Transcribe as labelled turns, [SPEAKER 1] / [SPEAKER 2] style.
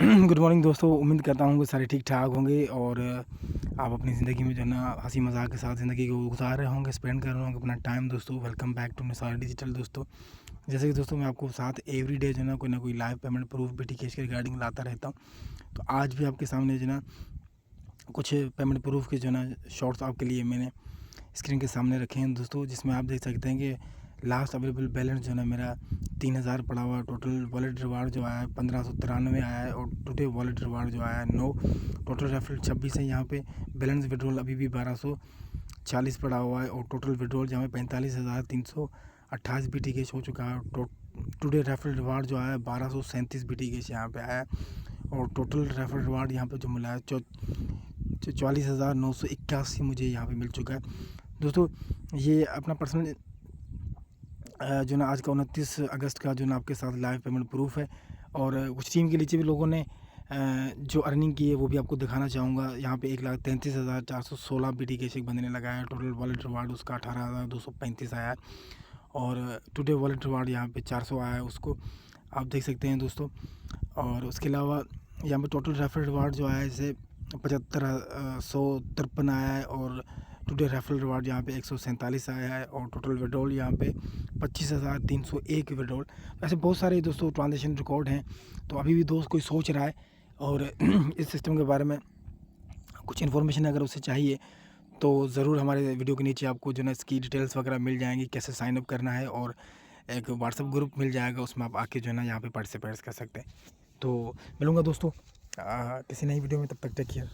[SPEAKER 1] Good morning दोस्तों। उम्मीद करता हूँ कि सारे ठीक ठाक होंगे और आप अपनी ज़िंदगी में जो है ना हंसी मजाक के साथ ज़िंदगी को गुजार रहे होंगे, स्पेंड कर रहे होंगे अपना टाइम। दोस्तों welcome back to Nisar Digital. दोस्तों जैसे कि दोस्तों मैं आपको साथ एवरी डे जो है ना कोई लाइव पेमेंट प्रूफ BTK के रिगार्डिंग लाता रहता हूँ। तो आज भी आपके सामने जो है ना कुछ पेमेंट प्रूफ के जो है ना शॉर्ट्स आपके लिए मैंने स्क्रीन के सामने रखे हैं दोस्तों, जिसमें आप देख सकते हैं कि लास्ट अवेलेबल बैलेंस जो है ना मेरा 3000 पड़ा हुआ। टोटल वॉलेट रिवार्ड जो आया है 1593 आया है और टुडे वॉलेट रिवार्ड जो आया है 9। टोटल रेफरल 26 है। यहाँ पे बैलेंस विड्रॉल अभी भी 1240 पड़ा हुआ है और टोटल विड्रॉल जहाँ पे 45,328 BTK हो चुका है। टुडे रेफरल रिवार्ड जो आया है 1237 BTK से यहाँ पे आया है और टोटल रेफरल रिवार्ड यहाँ पे जो मिला है 44,981 मुझे यहाँ पे मिल चुका है। दोस्तों ये अपना पर्सनल जो ना आज का 29 अगस्त का जो ना आपके साथ लाइव पेमेंट प्रूफ है और कुछ टीम के नीचे भी लोगों ने जो अर्निंग की है वो भी आपको दिखाना चाहूँगा। यहाँ पे 1,33,416 BTK से एक बंदे ने लगाया है। टोटल वॉलेट रिवार्ड उसका 18,235 आया है और टुडे वॉलेट रिवार्ड यहाँ पे 400 आया है, उसको आप देख सकते हैं दोस्तों। और उसके अलावा यहाँ पे टोटल रेफरल रिवार्ड जो आया है जैसे 75,153 आया है और टुडे रेफरल रिवार्ड यहाँ पे 147 आया है और टोटल विड्रॉल यहाँ पे 25,301 विड्रॉल। ऐसे बहुत सारे दोस्तों ट्रांजेक्शन रिकॉर्ड हैं। तो अभी भी दोस्त कोई सोच रहा है और इस सिस्टम के बारे में कुछ इन्फॉर्मेशन अगर उसे चाहिए तो ज़रूर हमारे वीडियो के नीचे आपको जो है इसकी डिटेल्स वगैरह मिल जाएंगी, कैसे साइनअप करना है और एक व्हाट्सएप ग्रुप मिल जाएगा, उसमें आप आके जो है ना यहाँ पे पार्टिसिपेट कर सकते हैं। तो मिलूँगा दोस्तों किसी नई वीडियो में, तब तक टेक केयर।